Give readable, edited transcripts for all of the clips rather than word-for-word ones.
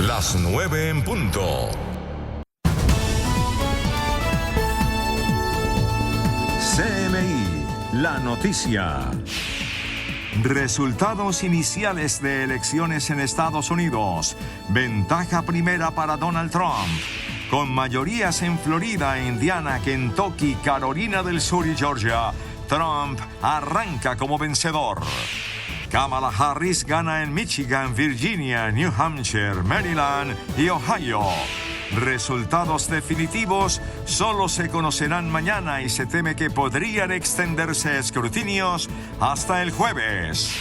Las 9 en punto. CMI, la noticia. Resultados iniciales de elecciones en Estados Unidos. Ventaja primera para Donald Trump. Con mayorías en Florida, Indiana, Kentucky, Carolina del Sur y Georgia, Trump arranca como vencedor. Kamala Harris gana en Michigan, Virginia, New Hampshire, Maryland y Ohio. Resultados definitivos solo se conocerán mañana y se teme que podrían extenderse escrutinios hasta el jueves.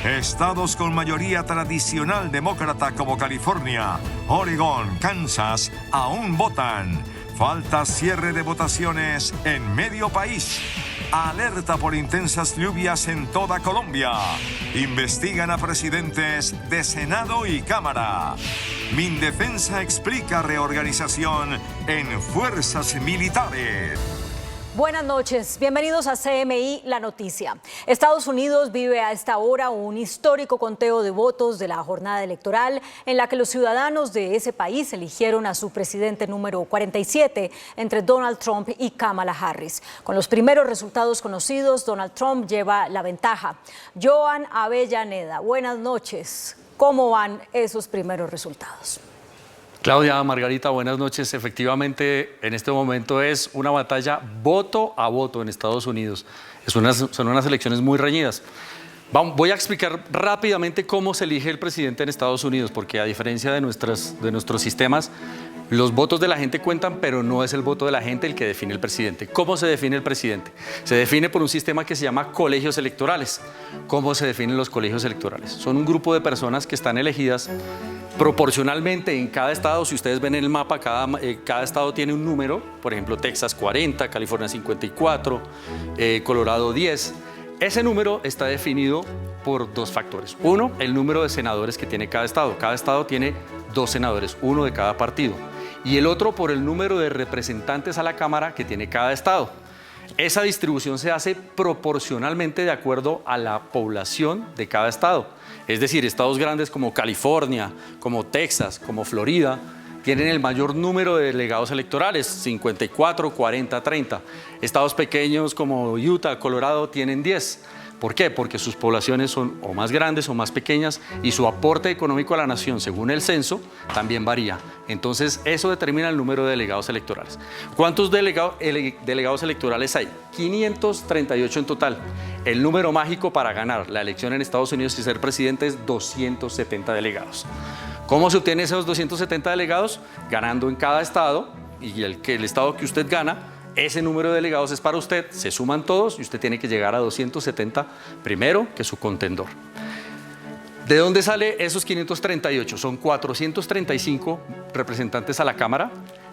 Estados con mayoría tradicional demócrata como California, Oregón, Kansas aún votan. Falta cierre de votaciones en medio país. Alerta por intensas lluvias en toda Colombia. Investigan a presidentes de Senado y Cámara. Mindefensa explica reorganización en fuerzas militares. Buenas noches, bienvenidos a CMI La Noticia. Estados Unidos vive a esta hora un histórico conteo de votos de la jornada electoral en la que los ciudadanos de ese país eligieron a su presidente número 47 entre Donald Trump y Kamala Harris. Con los primeros resultados conocidos, Donald Trump lleva la ventaja. Joan Avellaneda, buenas noches. ¿Cómo van esos primeros resultados? Claudia, Margarita, buenas noches. Efectivamente, en este momento es una batalla voto a voto en Estados Unidos. Son unas elecciones muy reñidas. Voy a explicar rápidamente cómo se elige el presidente en Estados Unidos, porque a diferencia de nuestros sistemas, los votos de la gente cuentan, pero no es el voto de la gente el que define el presidente. ¿Cómo se define el presidente? Se define por un sistema que se llama colegios electorales. ¿Cómo se definen los colegios electorales? Son un grupo de personas que están elegidas proporcionalmente en cada estado. Si ustedes ven en el mapa, cada estado tiene un número. Por ejemplo, Texas 40, California 54, Colorado 10. Ese número está definido por dos factores. Uno, el número de senadores que tiene cada estado. Cada estado tiene 2 senadores, uno de cada partido. Y el otro por el número de representantes a la Cámara que tiene cada estado. Esa distribución se hace proporcionalmente de acuerdo a la población de cada estado. Es decir, estados grandes como California, como Texas, como Florida, tienen el mayor número de delegados electorales, 54, 40, 30. Estados pequeños como Utah, Colorado, tienen 10. ¿Por qué? Porque sus poblaciones son o más grandes o más pequeñas y su aporte económico a la nación, según el censo, también varía. Entonces, eso determina el número de delegados electorales. ¿Cuántos delegados electorales hay? 538 en total. El número mágico para ganar la elección en Estados Unidos y ser presidente es 270 delegados. ¿Cómo se obtienen esos 270 delegados? Ganando en cada estado, y el estado que usted gana, ese número de delegados es para usted, se suman todos y usted tiene que llegar a 270 primero que su contendor. ¿De dónde sale esos 538? Son 435 representantes a la Cámara,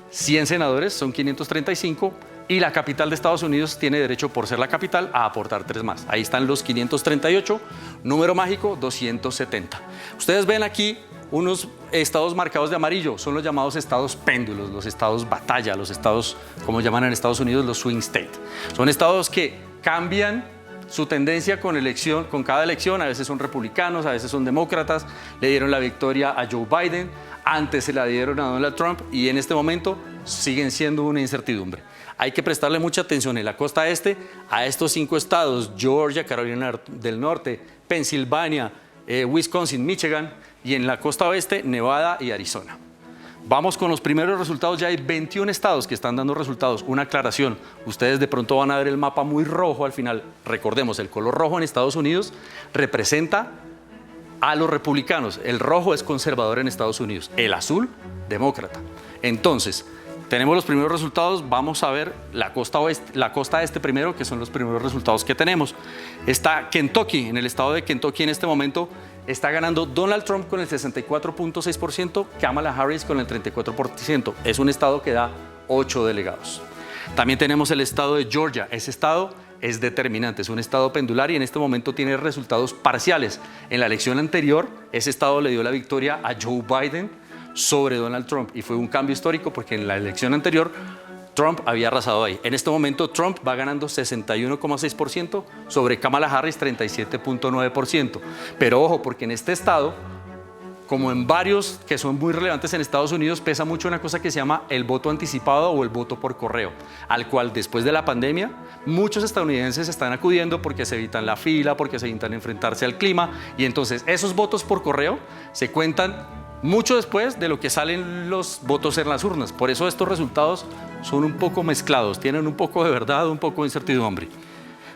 100 senadores, son 535, y la capital de Estados Unidos tiene derecho, por ser la capital, a aportar 3 más. Ahí están los 538, número mágico 270. Ustedes ven aquí unos estados marcados de amarillo, son los llamados estados péndulos, los estados batalla, los estados, como llaman en Estados Unidos, los swing state. Son estados que cambian su tendencia con cada elección, a veces son republicanos, a veces son demócratas, le dieron la victoria a Joe Biden, antes se la dieron a Donald Trump y en este momento siguen siendo una incertidumbre. Hay que prestarle mucha atención en la costa este a estos 5 estados, Georgia, Carolina del Norte, Pensilvania, Wisconsin, Michigan, y en la costa oeste, Nevada y Arizona. Vamos con los primeros resultados. Ya hay 21 estados que están dando resultados. Una aclaración, ustedes de pronto van a ver el mapa muy rojo al final. Recordemos, el color rojo en Estados Unidos representa a los republicanos. El rojo es conservador en Estados Unidos, el azul, demócrata. Entonces, tenemos los primeros resultados. Vamos a ver la costa este primero, que son los primeros resultados que tenemos. Está Kentucky, en el estado de Kentucky en este momento está ganando Donald Trump con el 64.6%, Kamala Harris con el 34%. Es un estado que da 8 delegados. También tenemos el estado de Georgia. Ese estado es determinante, es un estado pendular y en este momento tiene resultados parciales. En la elección anterior, ese estado le dio la victoria a Joe Biden sobre Donald Trump y fue un cambio histórico porque en la elección anterior Trump había arrasado ahí. En este momento Trump va ganando 61.6% sobre Kamala Harris 37.9%. Pero ojo, porque en este estado como en varios que son muy relevantes en Estados Unidos, pesa mucho una cosa que se llama el voto anticipado o el voto por correo, al cual después de la pandemia muchos estadounidenses están acudiendo porque se evitan la fila, porque se evitan enfrentarse al clima, y entonces esos votos por correo se cuentan mucho después de lo que salen los votos en las urnas. Por eso estos resultados son un poco mezclados, tienen un poco de verdad, un poco de incertidumbre.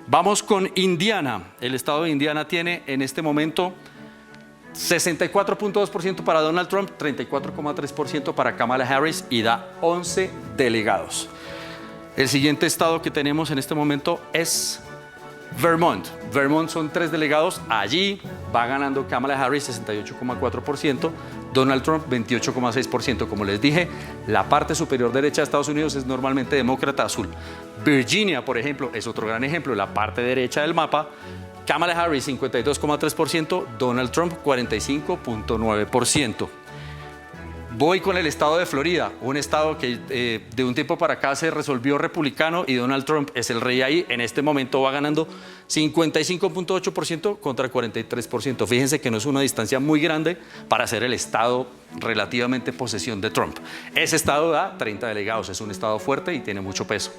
Vamos con Indiana. El estado de Indiana tiene en este momento 64.2% para Donald Trump, 34.3% para Kamala Harris y da 11 delegados. El siguiente estado que tenemos en este momento es Vermont. Vermont son 3 delegados. Allí va ganando Kamala Harris 68.4%, Donald Trump 28.6%. Como les dije, la parte superior derecha de Estados Unidos es normalmente demócrata azul. Virginia, por ejemplo, es otro gran ejemplo, la parte derecha del mapa. Kamala Harris 52.3%, Donald Trump 45.9%. Voy con el estado de Florida, un estado que de un tiempo para acá se resolvió republicano y Donald Trump es el rey ahí. En este momento va ganando 55.8% contra 43%. Fíjense que no es una distancia muy grande para ser el estado relativamente posesión de Trump. Ese estado da 30 delegados, es un estado fuerte y tiene mucho peso.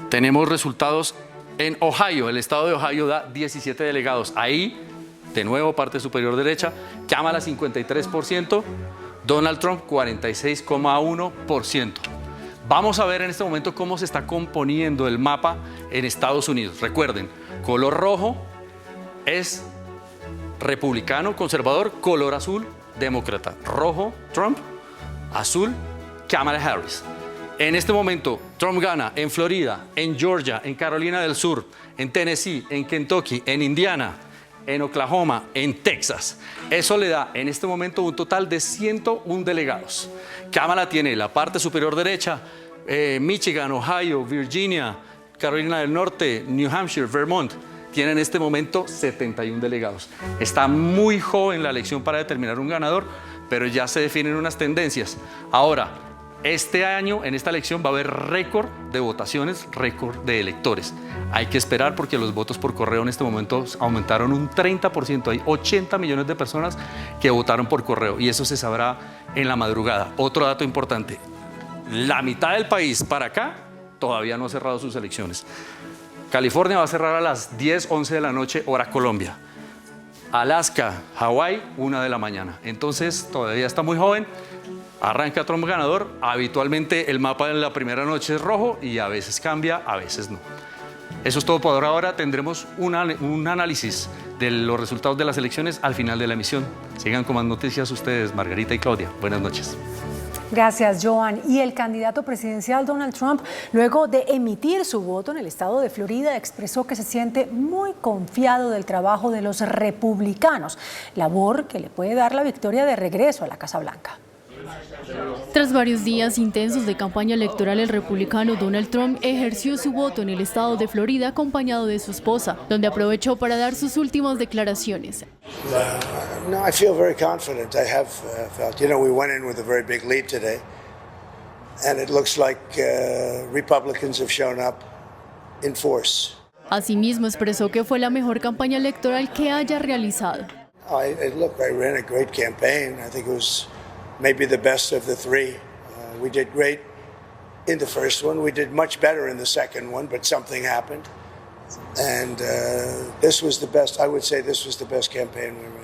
Tenemos resultados en Ohio. El estado de Ohio da 17 delegados. Ahí, de nuevo, parte superior derecha, Kamala 53%, Donald Trump 46.1%. Vamos a ver en este momento cómo se está componiendo el mapa en Estados Unidos. Recuerden, color rojo es republicano, conservador, color azul, demócrata. Rojo, Trump, azul, Kamala Harris. En este momento, Trump gana en Florida, en Georgia, en Carolina del Sur, en Tennessee, en Kentucky, en Indiana, en Oklahoma, en Texas. Eso le da en este momento un total de 101 delegados. Kamala tiene la parte superior derecha, Michigan, Ohio, Virginia, Carolina del Norte, New Hampshire, Vermont. Tiene en este momento 71 delegados. Está muy joven la elección para determinar un ganador, pero ya se definen unas tendencias. Ahora, este año, en esta elección, va a haber récord de votaciones, récord de electores. Hay que esperar porque los votos por correo en este momento aumentaron un 30%. Hay 80 millones de personas que votaron por correo y eso se sabrá en la madrugada. Otro dato importante, la mitad del país para acá todavía no ha cerrado sus elecciones. California va a cerrar a las 10, 11 de la noche, hora Colombia. Alaska, Hawái, 1 de la mañana. Entonces, todavía está muy joven. Arranca Trump ganador. Habitualmente el mapa en la primera noche es rojo y a veces cambia, a veces no. Eso es todo por ahora. Tendremos un análisis de los resultados de las elecciones al final de la emisión. Sigan con más noticias ustedes, Margarita y Claudia. Buenas noches. Gracias, Joan. Y el candidato presidencial Donald Trump, luego de emitir su voto en el estado de Florida, expresó que se siente muy confiado del trabajo de los republicanos, labor que le puede dar la victoria de regreso a la Casa Blanca. Tras varios días intensos de campaña electoral, el republicano Donald Trump ejerció su voto en el estado de Florida acompañado de su esposa, donde aprovechó para dar sus últimas declaraciones. No, I feel very confident. I have felt, we went in with a very big lead today, and it looks like Republicans have shown up in force. Asimismo, expresó que fue la mejor campaña electoral que haya realizado. Look, I ran a great campaign. I think it was maybe the best of the three. We did great in the first one. We did much better in the second one, but something happened. And this was the best, I would say this was the best campaign we ran.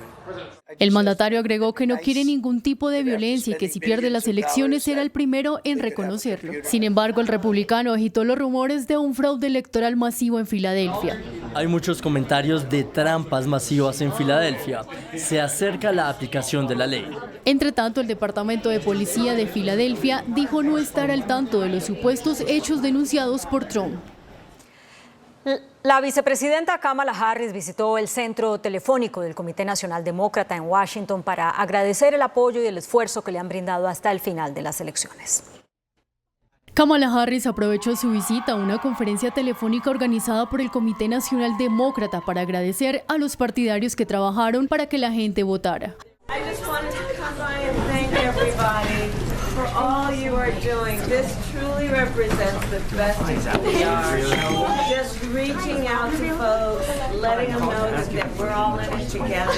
El mandatario agregó que no quiere ningún tipo de violencia y que si pierde las elecciones será el primero en reconocerlo. Sin embargo, el republicano agitó los rumores de un fraude electoral masivo en Filadelfia. Hay muchos comentarios de trampas masivas en Filadelfia. Se acerca la aplicación de la ley. Entre tanto, el Departamento de Policía de Filadelfia dijo no estar al tanto de los supuestos hechos denunciados por Trump. La vicepresidenta Kamala Harris visitó el centro telefónico del Comité Nacional Demócrata en Washington para agradecer el apoyo y el esfuerzo que le han brindado hasta el final de las elecciones. Kamala Harris aprovechó su visita a una conferencia telefónica organizada por el Comité Nacional Demócrata para agradecer a los partidarios que trabajaron para que la gente votara. I just wanted to come by and thank everybody for all you are doing. This truly represents the best of who we are. Just reaching out to folks, letting them know that we're all in it together,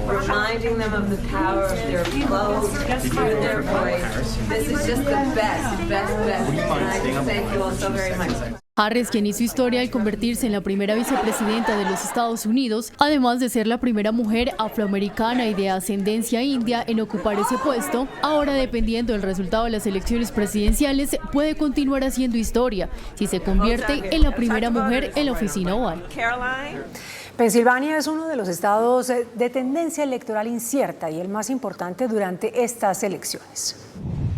reminding them of the power of their vote through their voice. This is just the best. And I just thank you all so very much. Harris, quien hizo historia al convertirse en la primera vicepresidenta de los Estados Unidos, además de ser la primera mujer afroamericana y de ascendencia india en ocupar ese puesto, ahora dependiendo del resultado de las elecciones presidenciales, puede continuar haciendo historia si se convierte en la primera mujer en la oficina oval. Pensilvania es uno de los estados de tendencia electoral incierta y el más importante durante estas elecciones.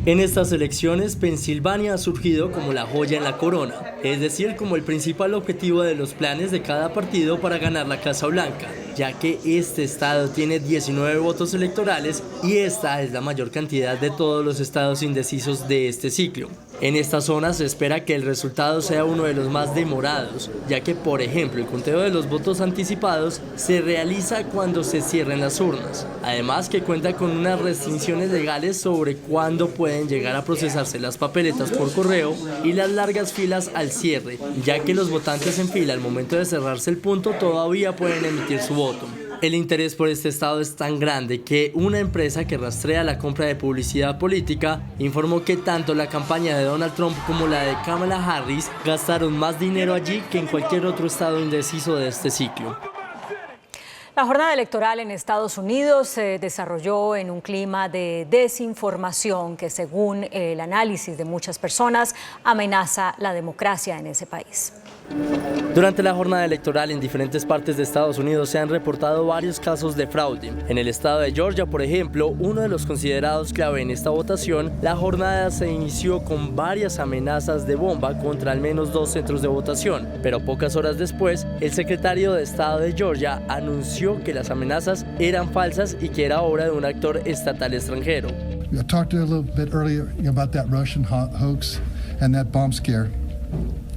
En estas elecciones, Pensilvania ha surgido como la joya en la corona, es decir, como el principal objetivo de los planes de cada partido para ganar la Casa Blanca, ya que este estado tiene 19 votos electorales y esta es la mayor cantidad de todos los estados indecisos de este ciclo. En esta zona se espera que el resultado sea uno de los más demorados, ya que, por ejemplo, el conteo de los votos anticipados se realiza cuando se cierren las urnas. Además que cuenta con unas restricciones legales sobre cuándo pueden llegar a procesarse las papeletas por correo y las largas filas al cierre, ya que los votantes en fila al momento de cerrarse el punto todavía pueden emitir su voto. El interés por este estado es tan grande que una empresa que rastrea la compra de publicidad política informó que tanto la campaña de Donald Trump como la de Kamala Harris gastaron más dinero allí que en cualquier otro estado indeciso de este ciclo. La jornada electoral en Estados Unidos se desarrolló en un clima de desinformación que, según el análisis de muchas personas, amenaza la democracia en ese país. Durante la jornada electoral en diferentes partes de Estados Unidos se han reportado varios casos de fraude. En el estado de Georgia, por ejemplo, uno de los considerados clave en esta votación, la jornada se inició con varias amenazas de bomba contra al menos 2 centros de votación, pero pocas horas después, el secretario de Estado de Georgia anunció que las amenazas eran falsas y que era obra de un actor estatal extranjero. I talked a little bit earlier about that Russian hoax and that bomb scare.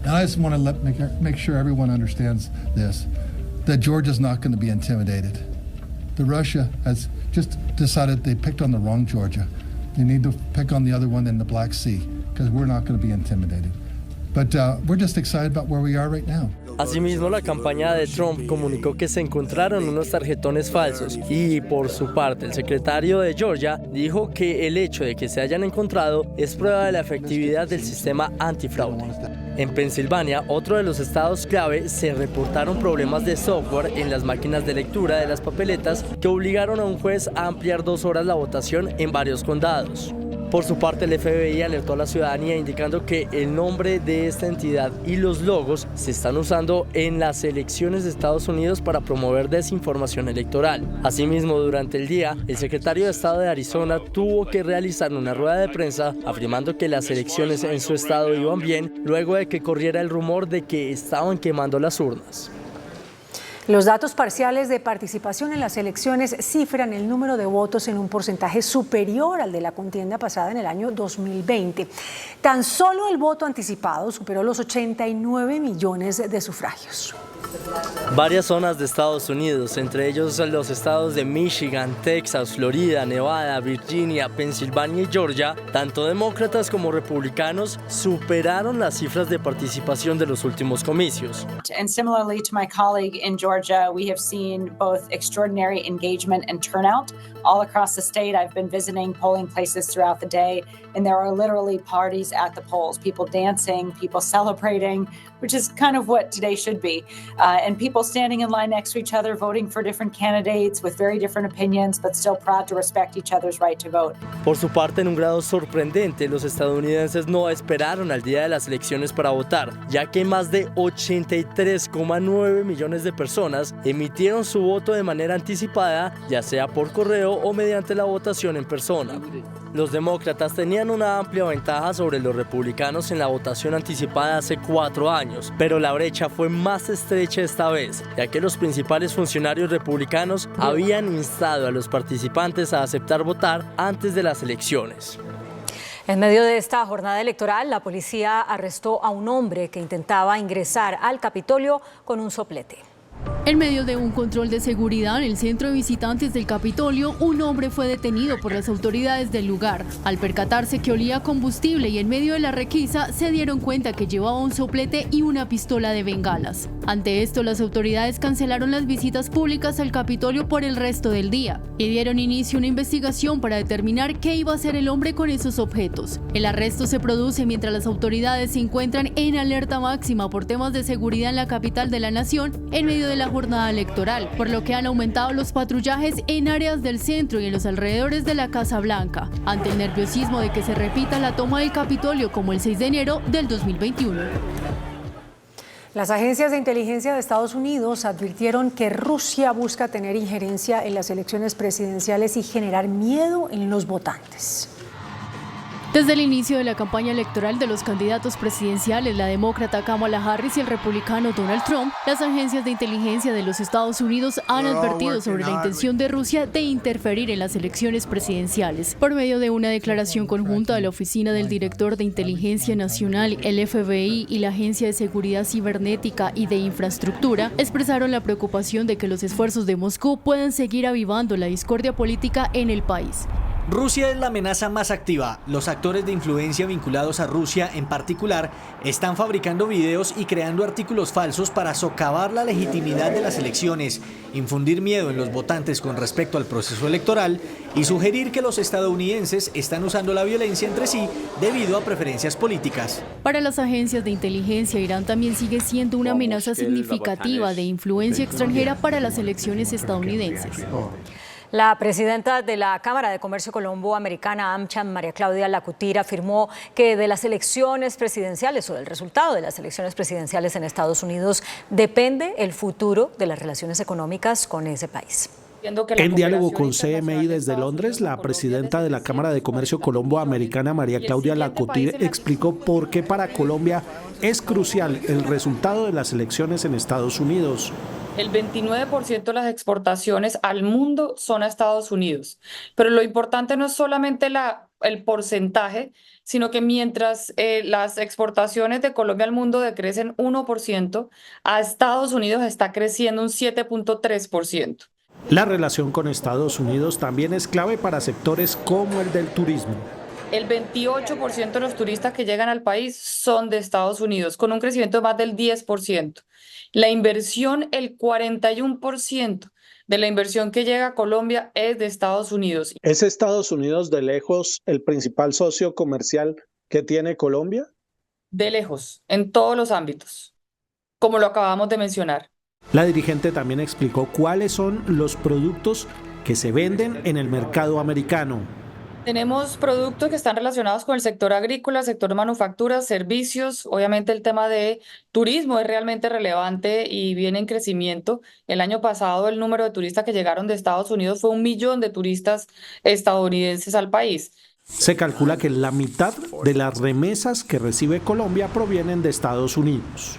And I just want to make sure everyone understands this, that Georgia's not going to be intimidated. The Russia has just decided they picked on the wrong Georgia. They need to pick on the other one in the Black Sea, because we're not going to be intimidated. But we're just excited about where we are right now. Asimismo, la campaña de Trump comunicó que se encontraron unos tarjetones falsos y, por su parte, el secretario de Georgia dijo que el hecho de que se hayan encontrado es prueba de la efectividad del sistema antifraude. En Pensilvania, otro de los estados clave, se reportaron problemas de software en las máquinas de lectura de las papeletas que obligaron a un juez a ampliar 2 horas la votación en varios condados. Por su parte, el FBI alertó a la ciudadanía indicando que el nombre de esta entidad y los logos se están usando en las elecciones de Estados Unidos para promover desinformación electoral. Asimismo, durante el día, el secretario de Estado de Arizona tuvo que realizar una rueda de prensa afirmando que las elecciones en su estado iban bien luego de que corriera el rumor de que estaban quemando las urnas. Los datos parciales de participación en las elecciones cifran el número de votos en un porcentaje superior al de la contienda pasada en el año 2020. Tan solo el voto anticipado superó los 89 millones de sufragios. Varias zonas de Estados Unidos, entre ellos los estados de Michigan, Texas, Florida, Nevada, Virginia, Pensilvania y Georgia, tanto demócratas como republicanos superaron las cifras de participación de los últimos comicios. And similarly to my colleague in Georgia, we have seen both extraordinary engagement and turnout all across the state. I've been visiting polling places throughout the day, and there are literally parties at the polls, people dancing, people celebrating, which is kind of what today should be. And people standing in line next to each other, voting for different candidates with very different opinions, but still proud to respect each other's right to vote. Por su parte, en un grado sorprendente, los estadounidenses no esperaron al día de las elecciones para votar, ya que más de 83,9 millones de personas emitieron su voto de manera anticipada, ya sea por correo o mediante la votación en persona. Los demócratas tenían una amplia ventaja sobre los republicanos en la votación anticipada hace 4 años, pero la brecha fue más estrecha esta vez, ya que los principales funcionarios republicanos habían instado a los participantes a aceptar votar antes de las elecciones. En medio de esta jornada electoral, la policía arrestó a un hombre que intentaba ingresar al Capitolio con un soplete. En medio de un control de seguridad en el centro de visitantes del Capitolio, un hombre fue detenido por las autoridades del lugar. Al percatarse que olía a combustible y en medio de la requisa, se dieron cuenta que llevaba un soplete y una pistola de bengalas. Ante esto, las autoridades cancelaron las visitas públicas al Capitolio por el resto del día y dieron inicio a una investigación para determinar qué iba a hacer el hombre con esos objetos. El arresto se produce mientras las autoridades se encuentran en alerta máxima por temas de seguridad en la capital de la nación en medio de la jornada electoral, por lo que han aumentado los patrullajes en áreas del centro y en los alrededores de la Casa Blanca, ante el nerviosismo de que se repita la toma del Capitolio como el 6 de enero del 2021. Las agencias de inteligencia de Estados Unidos advirtieron que Rusia busca tener injerencia en las elecciones presidenciales y generar miedo en los votantes. Desde el inicio de la campaña electoral de los candidatos presidenciales, la demócrata Kamala Harris y el republicano Donald Trump, las agencias de inteligencia de los Estados Unidos han advertido sobre la intención de Rusia de interferir en las elecciones presidenciales. Por medio de una declaración conjunta de la Oficina del Director de Inteligencia Nacional, el FBI y la Agencia de Seguridad Cibernética y de Infraestructura, expresaron la preocupación de que los esfuerzos de Moscú puedan seguir avivando la discordia política en el país. Rusia es la amenaza más activa. Los actores de influencia vinculados a Rusia en particular están fabricando videos y creando artículos falsos para socavar la legitimidad de las elecciones, infundir miedo en los votantes con respecto al proceso electoral y sugerir que los estadounidenses están usando la violencia entre sí debido a preferencias políticas. Para las agencias de inteligencia, Irán también sigue siendo una amenaza significativa de influencia extranjera para las elecciones estadounidenses. La presidenta de la Cámara de Comercio Colombo-Americana, AmCham, María Claudia Lacutir, afirmó que de las elecciones presidenciales o del resultado de las elecciones presidenciales en Estados Unidos depende el futuro de las relaciones económicas con ese país. En diálogo con CMI desde Londres, la presidenta de la Cámara de Comercio Colombo-Americana, María Claudia Lacutir, explicó por qué para Colombia es crucial el resultado de las elecciones en Estados Unidos. El 29% de las exportaciones al mundo son a Estados Unidos, pero lo importante no es solamente el porcentaje, sino que mientras las exportaciones de Colombia al mundo decrecen 1%, a Estados Unidos está creciendo un 7.3%. La relación con Estados Unidos también es clave para sectores como el del turismo. El 28% de los turistas que llegan al país son de Estados Unidos, con un crecimiento de más del 10%. La inversión, el 41% de la inversión que llega a Colombia es de Estados Unidos. ¿Es Estados Unidos de lejos el principal socio comercial que tiene Colombia? De lejos, en todos los ámbitos, como lo acabamos de mencionar. La dirigente también explicó cuáles son los productos que se venden en el mercado americano. Tenemos productos que están relacionados con el sector agrícola, sector manufactura, servicios. Obviamente el tema de turismo es realmente relevante y viene en crecimiento. El año pasado el número de turistas que llegaron de Estados Unidos fue 1 millón de turistas estadounidenses al país. Se calcula que la mitad de las remesas que recibe Colombia provienen de Estados Unidos.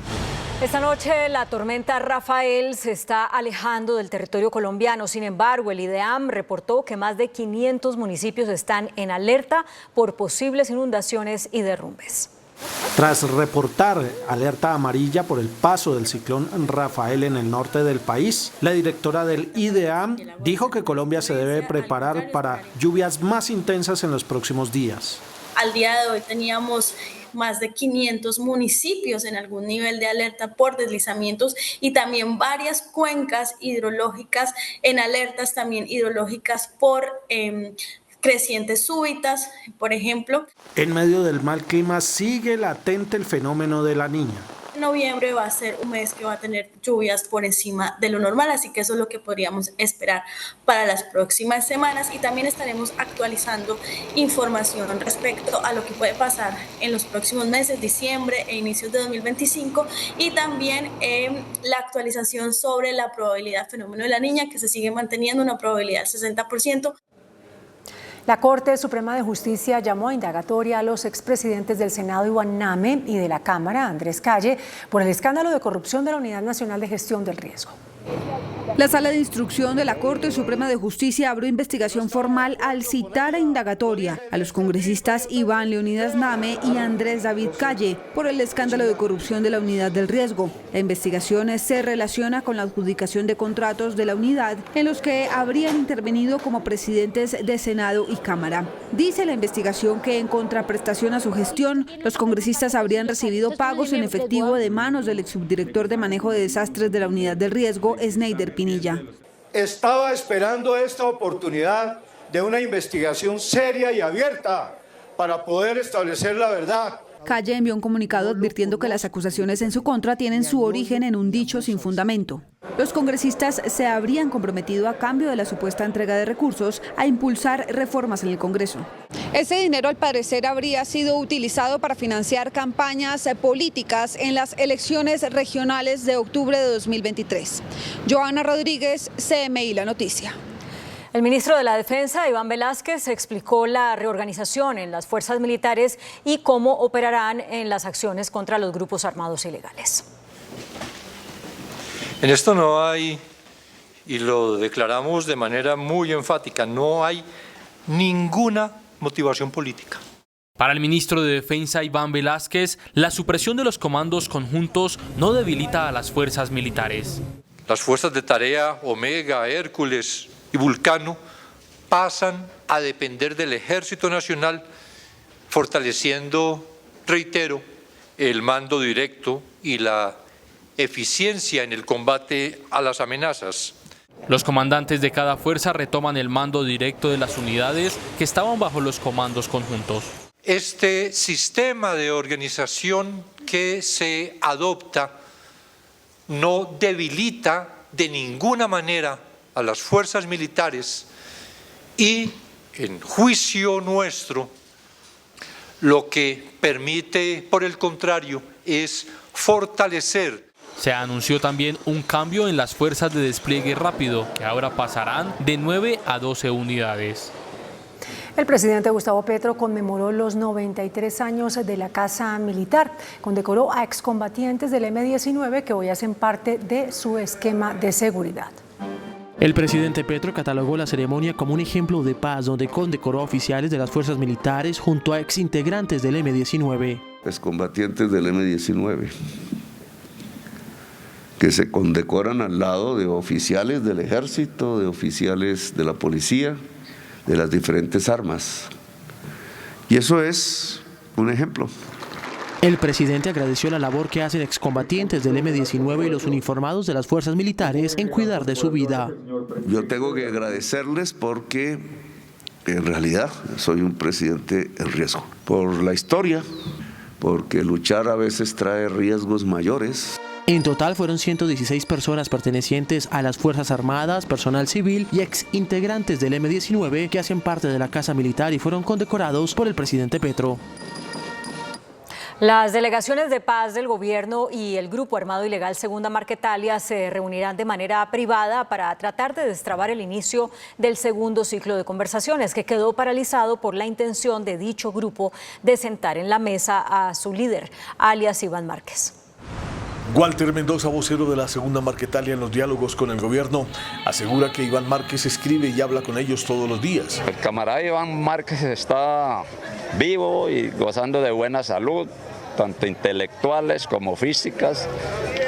Esta noche la tormenta Rafael se está alejando del territorio colombiano. Sin embargo, el IDEAM reportó que más de 500 municipios están en alerta por posibles inundaciones y derrumbes. Tras reportar alerta amarilla por el paso del ciclón Rafael en el norte del país, la directora del IDEAM dijo que Colombia se debe preparar para lluvias más intensas en los próximos días. Al día de hoy teníamos más de 500 municipios en algún nivel de alerta por deslizamientos y también varias cuencas hidrológicas en alertas también hidrológicas por crecientes súbitas, por ejemplo. En medio del mal clima sigue latente el fenómeno de la Niña. Noviembre va a ser un mes que va a tener lluvias por encima de lo normal, así que eso es lo que podríamos esperar para las próximas semanas y también estaremos actualizando información respecto a lo que puede pasar en los próximos meses, diciembre e inicios de 2025 y también la actualización sobre la probabilidad del fenómeno de la Niña, que se sigue manteniendo una probabilidad del 60%. La Corte Suprema de Justicia llamó a indagatoria a los expresidentes del Senado Iván Name y de la Cámara Andrés Calle por el escándalo de corrupción de la Unidad Nacional de Gestión del Riesgo. La Sala de Instrucción de la Corte Suprema de Justicia abrió investigación formal al citar a indagatoria a los congresistas Iván Leonidas Name y Andrés David Calle por el escándalo de corrupción de la Unidad del Riesgo. La investigación se relaciona con la adjudicación de contratos de la unidad en los que habrían intervenido como presidentes de Senado y Cámara. Dice la investigación que en contraprestación a su gestión, los congresistas habrían recibido pagos en efectivo de manos del exsubdirector de manejo de desastres de la Unidad del Riesgo, Sneider Pinilla. Estaba esperando esta oportunidad de una investigación seria y abierta para poder establecer la verdad. Calle envió un comunicado advirtiendo que las acusaciones en su contra tienen su origen en un dicho sin fundamento. Los congresistas se habrían comprometido a cambio de la supuesta entrega de recursos a impulsar reformas en el Congreso. Ese dinero al parecer habría sido utilizado para financiar campañas políticas en las elecciones regionales de octubre de 2023. Joana Rodríguez, CMI La Noticia. El ministro de la Defensa, Iván Velásquez, explicó la reorganización en las fuerzas militares y cómo operarán en las acciones contra los grupos armados ilegales. En esto no hay, y lo declaramos de manera muy enfática, no hay ninguna motivación política. Para el ministro de Defensa, Iván Velásquez, la supresión de los comandos conjuntos no debilita a las fuerzas militares. Las fuerzas de tarea Omega, Hércules y Vulcano pasan a depender del Ejército Nacional, fortaleciendo, reitero, el mando directo y la eficiencia en el combate a las amenazas. Los comandantes de cada fuerza retoman el mando directo de las unidades que estaban bajo los comandos conjuntos. Este sistema de organización que se adopta no debilita de ninguna manera a las fuerzas militares y, en juicio nuestro, lo que permite, por el contrario, es fortalecer. Se anunció también un cambio en las fuerzas de despliegue rápido, que ahora pasarán de 9 a 12 unidades. El presidente Gustavo Petro conmemoró los 93 años de la Casa Militar. Condecoró a excombatientes del M-19 que hoy hacen parte de su esquema de seguridad. El presidente Petro catalogó la ceremonia como un ejemplo de paz, donde condecoró a oficiales de las fuerzas militares junto a exintegrantes del M-19. Excombatientes del M-19, que se condecoran al lado de oficiales del ejército, de oficiales de la policía, de las diferentes armas. Y eso es un ejemplo. El presidente agradeció la labor que hacen excombatientes del M-19 y los uniformados de las fuerzas militares en cuidar de su vida. Yo tengo que agradecerles porque en realidad soy un presidente en riesgo. Por la historia, porque luchar a veces trae riesgos mayores. En total fueron 116 personas pertenecientes a las Fuerzas Armadas, personal civil y exintegrantes del M-19 que hacen parte de la Casa Militar y fueron condecorados por el presidente Petro. Las delegaciones de paz del gobierno y el grupo armado ilegal Segunda Marquetalia se reunirán de manera privada para tratar de destrabar el inicio del segundo ciclo de conversaciones que quedó paralizado por la intención de dicho grupo de sentar en la mesa a su líder, alias Iván Márquez. Walter Mendoza, vocero de la Segunda Marquetalia en los diálogos con el gobierno, asegura que Iván Márquez escribe y habla con ellos todos los días. El camarada Iván Márquez está vivo y gozando de buena salud, tanto intelectuales como físicas,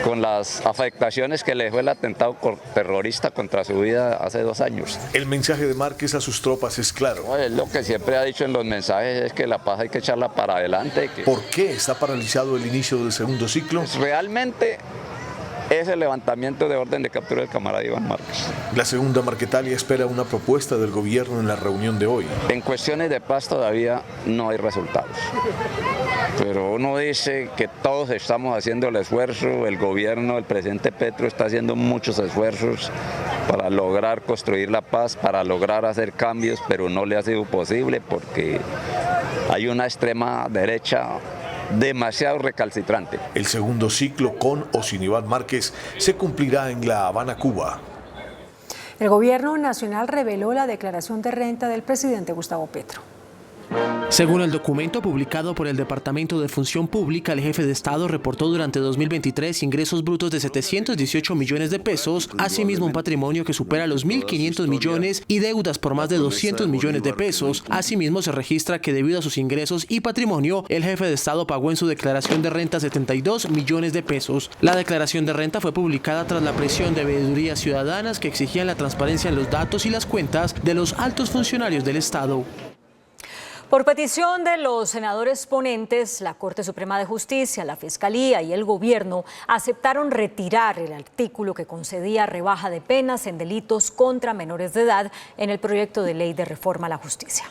con las afectaciones que le dejó el atentado terrorista contra su vida hace 2 años. El mensaje de Márquez a sus tropas es claro. Lo que siempre ha dicho en los mensajes es que la paz hay que echarla para adelante. ¿Por qué está paralizado el inicio del segundo ciclo? Realmente es el levantamiento de orden de captura del camarada Iván Márquez. La Segunda Marquetalia espera una propuesta del gobierno en la reunión de hoy. En cuestiones de paz todavía no hay resultados. Pero uno dice que todos estamos haciendo el esfuerzo, el gobierno, el presidente Petro está haciendo muchos esfuerzos para lograr construir la paz, para lograr hacer cambios, pero no le ha sido posible porque hay una extrema derecha demasiado recalcitrante. El segundo ciclo, con o sin Iván Márquez, se cumplirá en La Habana, Cuba. El gobierno nacional reveló la declaración de renta del presidente Gustavo Petro. Según el documento publicado por el Departamento de Función Pública, el jefe de Estado reportó durante 2023 ingresos brutos de 718 millones de pesos, asimismo un patrimonio que supera los 1.500 millones y deudas por más de 200 millones de pesos. Asimismo, se registra que debido a sus ingresos y patrimonio, el jefe de Estado pagó en su declaración de renta 72 millones de pesos. La declaración de renta fue publicada tras la presión de veedurías ciudadanas que exigían la transparencia en los datos y las cuentas de los altos funcionarios del Estado. Por petición de los senadores ponentes, la Corte Suprema de Justicia, la Fiscalía y el Gobierno aceptaron retirar el artículo que concedía rebaja de penas en delitos contra menores de edad en el proyecto de ley de reforma a la justicia.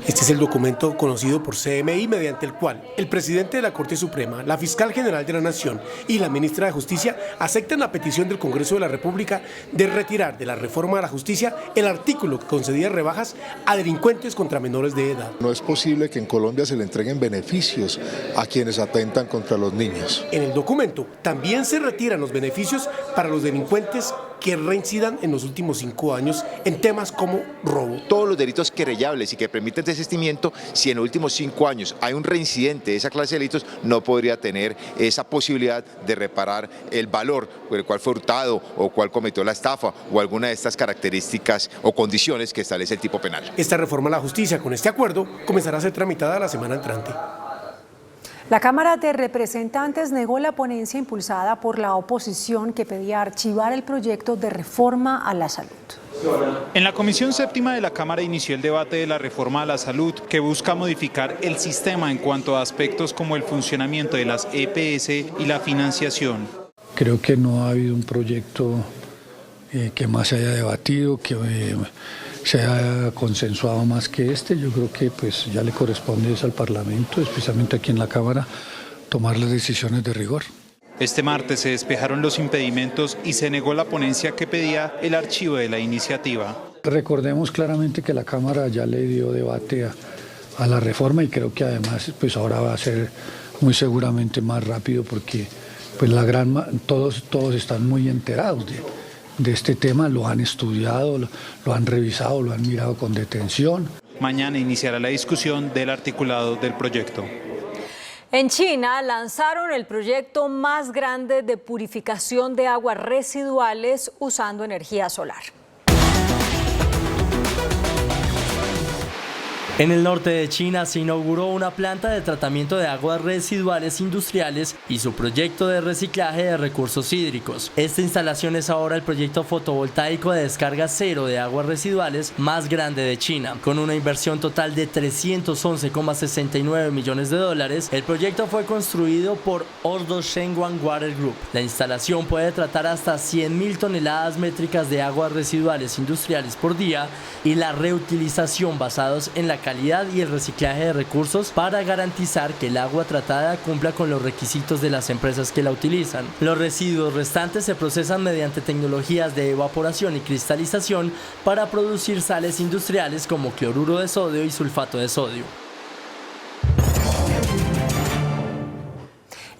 Este es el documento conocido por CMI, mediante el cual el presidente de la Corte Suprema, la fiscal general de la Nación y la ministra de Justicia aceptan la petición del Congreso de la República de retirar de la reforma a la justicia el artículo que concedía rebajas a delincuentes contra menores de edad. No es posible que en Colombia se le entreguen beneficios a quienes atentan contra los niños. En el documento también se retiran los beneficios para los delincuentes que reincidan en los últimos 5 años en temas como robo. Todos los delitos querellables y que permiten desistimiento, si en los últimos 5 años hay un reincidente de esa clase de delitos, no podría tener esa posibilidad de reparar el valor por el cual fue hurtado o cual cometió la estafa o alguna de estas características o condiciones que establece el tipo penal. Esta reforma a la justicia con este acuerdo comenzará a ser tramitada la semana entrante. La Cámara de Representantes negó la ponencia impulsada por la oposición que pedía archivar el proyecto de reforma a la salud. En la Comisión Séptima de la Cámara inició el debate de la reforma a la salud, que busca modificar el sistema en cuanto a aspectos como el funcionamiento de las EPS y la financiación. Creo que no ha habido un proyecto que más se haya debatido, que se haya consensuado más que este. Yo creo que pues ya le corresponde al Parlamento, especialmente aquí en la Cámara, tomar las decisiones de rigor. Este martes se despejaron los impedimentos y se negó la ponencia que pedía el archivo de la iniciativa. Recordemos claramente que la Cámara ya le dio debate a la reforma y creo que además pues ahora va a ser muy seguramente más rápido porque pues todos están muy enterados de este tema, lo han estudiado, lo han revisado, lo han mirado con detención. Mañana iniciará la discusión del articulado del proyecto. En China lanzaron el proyecto más grande de purificación de aguas residuales usando energía solar. En el norte de China se inauguró una planta de tratamiento de aguas residuales industriales y su proyecto de reciclaje de recursos hídricos. Esta instalación es ahora el proyecto fotovoltaico de descarga cero de aguas residuales más grande de China. Con una inversión total de 311,69 millones de dólares, el proyecto fue construido por Ordo Shengguan Water Group. La instalación puede tratar hasta 100.000 toneladas métricas de aguas residuales industriales por día y la reutilización basados en la calidad y el reciclaje de recursos para garantizar que el agua tratada cumpla con los requisitos de las empresas que la utilizan. Los residuos restantes se procesan mediante tecnologías de evaporación y cristalización para producir sales industriales como cloruro de sodio y sulfato de sodio.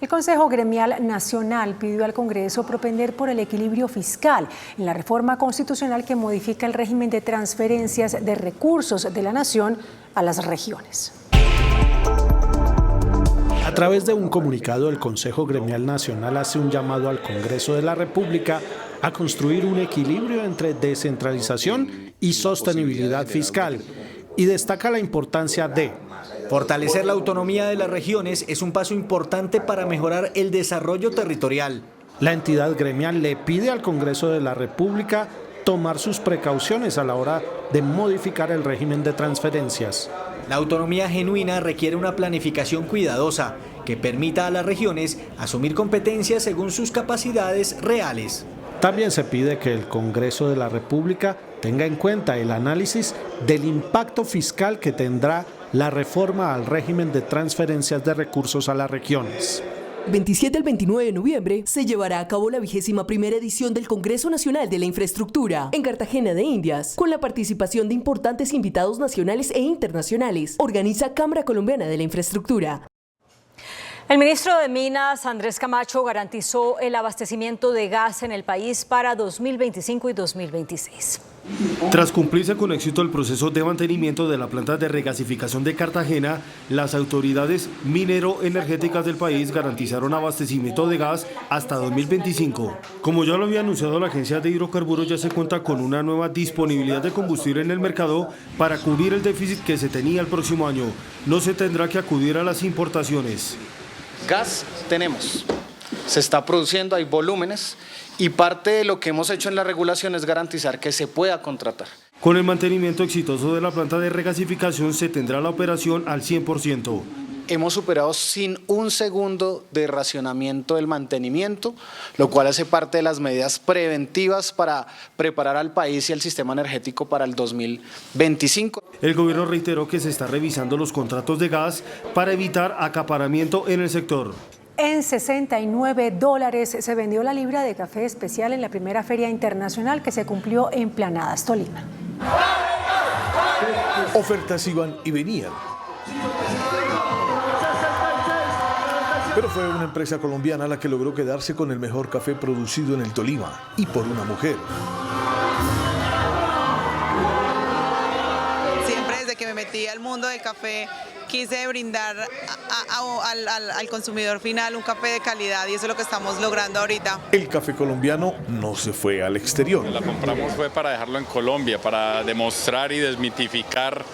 El Consejo Gremial Nacional pidió al Congreso propender por el equilibrio fiscal en la reforma constitucional que modifica el régimen de transferencias de recursos de la nación a las regiones. A través de un comunicado, el Consejo Gremial Nacional hace un llamado al Congreso de la República a construir un equilibrio entre descentralización y sostenibilidad fiscal y destaca la importancia de fortalecer la autonomía de las regiones es un paso importante para mejorar el desarrollo territorial. La entidad gremial le pide al Congreso de la República tomar sus precauciones a la hora de modificar el régimen de transferencias. La autonomía genuina requiere una planificación cuidadosa que permita a las regiones asumir competencias según sus capacidades reales. También se pide que el Congreso de la República tenga en cuenta el análisis del impacto fiscal que tendrá la reforma al régimen de transferencias de recursos a las regiones. 27 al 29 de noviembre se llevará a cabo la 21ª edición del Congreso Nacional de la Infraestructura en Cartagena de Indias, con la participación de importantes invitados nacionales e internacionales. Organiza Cámara Colombiana de la Infraestructura. El ministro de Minas, Andrés Camacho, garantizó el abastecimiento de gas en el país para 2025 y 2026. Tras cumplirse con éxito el proceso de mantenimiento de la planta de regasificación de Cartagena, las autoridades minero-energéticas del país garantizaron abastecimiento de gas hasta 2025. Como ya lo había anunciado la Agencia de Hidrocarburos, ya se cuenta con una nueva disponibilidad de combustible en el mercado para cubrir el déficit que se tenía el próximo año. No se tendrá que acudir a las importaciones. Gas tenemos, se está produciendo, hay volúmenes y parte de lo que hemos hecho en la regulación es garantizar que se pueda contratar. Con el mantenimiento exitoso de la planta de regasificación se tendrá la operación al 100%. Hemos superado sin un segundo de racionamiento del mantenimiento, lo cual hace parte de las medidas preventivas para preparar al país y al sistema energético para el 2025. El gobierno reiteró que se está revisando los contratos de gas para evitar acaparamiento en el sector. En $69 se vendió la libra de café especial en la primera feria internacional que se cumplió en Planadas, Tolima. Ofertas iban y venían. Pero fue una empresa colombiana la que logró quedarse con el mejor café producido en el Tolima, y por una mujer. Siempre desde que me metí al mundo del café quise brindar al consumidor final un café de calidad, y eso es lo que estamos logrando ahorita. El café colombiano no se fue al exterior. La compramos fue para dejarlo en Colombia, para demostrar y desmitificar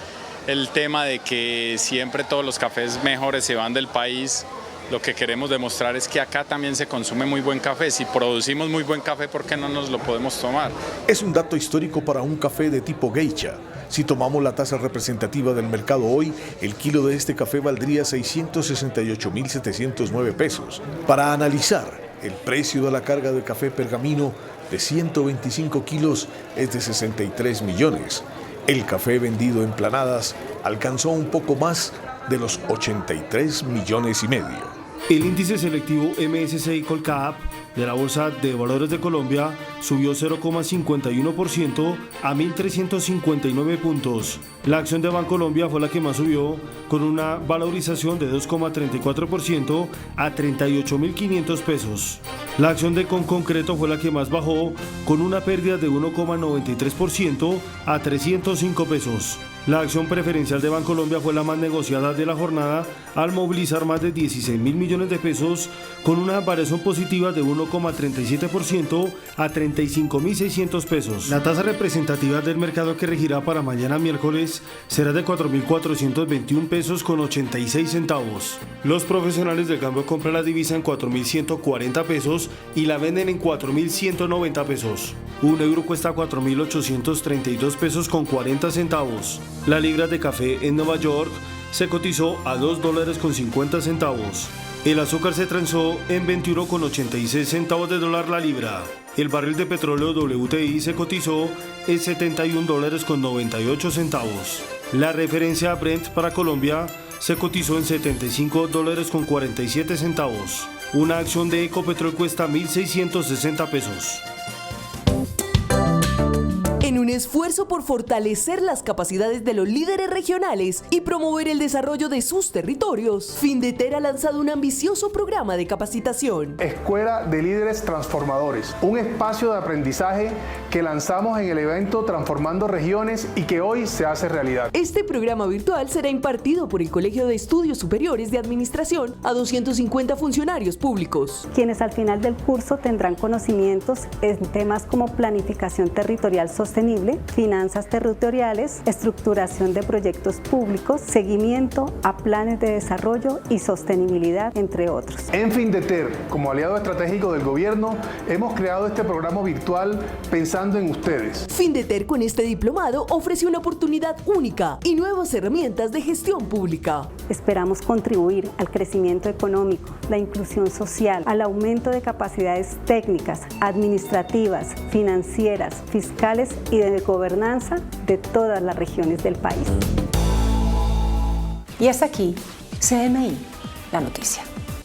el tema de que siempre todos los cafés mejores se van del país. Lo que queremos demostrar es que acá también se consume muy buen café. Si producimos muy buen café, ¿por qué no nos lo podemos tomar? Es un dato histórico para un café de tipo geisha. Si tomamos la tasa representativa del mercado hoy, el kilo de este café valdría 668.709 pesos. Para analizar, el precio de la carga de café pergamino de 125 kilos es de 63 millones. El café vendido en Planadas alcanzó un poco más de los 83 millones y medio. El índice selectivo MSCI Colcap de la Bolsa de Valores de Colombia subió 0,51% a 1.359 puntos. La acción de Bancolombia fue la que más subió, con una valorización de 2,34% a 38.500 pesos. La acción de Conconcreto fue la que más bajó, con una pérdida de 1,93% a 305 pesos. La acción preferencial de Bancolombia fue la más negociada de la jornada, al movilizar más de 16.000 millones de pesos, con una variación positiva de 1,37% a 35.600 pesos. La tasa representativa del mercado que regirá para mañana miércoles será de 4.421 pesos con 86 centavos. Los profesionales del cambio compran la divisa en 4.140 pesos y la venden en 4.190 pesos. Un euro cuesta 4.832 pesos con 40 centavos. La libra de café en Nueva York se cotizó a $2.50. El azúcar se transó en 21,86 centavos de dólar la libra. El barril de petróleo WTI se cotizó en $71.98. La referencia Brent para Colombia se cotizó en $75.47. Una acción de Ecopetrol cuesta 1.660 pesos. En un esfuerzo por fortalecer las capacidades de los líderes regionales y promover el desarrollo de sus territorios, Findeter ha lanzado un ambicioso programa de capacitación. Escuela de Líderes Transformadores, un espacio de aprendizaje que lanzamos en el evento Transformando Regiones y que hoy se hace realidad. Este programa virtual será impartido por el Colegio de Estudios Superiores de Administración a 250 funcionarios públicos, quienes al final del curso tendrán conocimientos en temas como planificación territorial sostenible, finanzas territoriales, estructuración de proyectos públicos, seguimiento a planes de desarrollo y sostenibilidad, entre otros. En Findeter, como aliado estratégico del gobierno, hemos creado este programa virtual pensando en ustedes. Findeter con este diplomado ofrece una oportunidad única y nuevas herramientas de gestión pública. Esperamos contribuir al crecimiento económico, la inclusión social, al aumento de capacidades técnicas, administrativas, financieras, fiscales y de gobernanza de todas las regiones del país. Y hasta aquí, CMI, la noticia.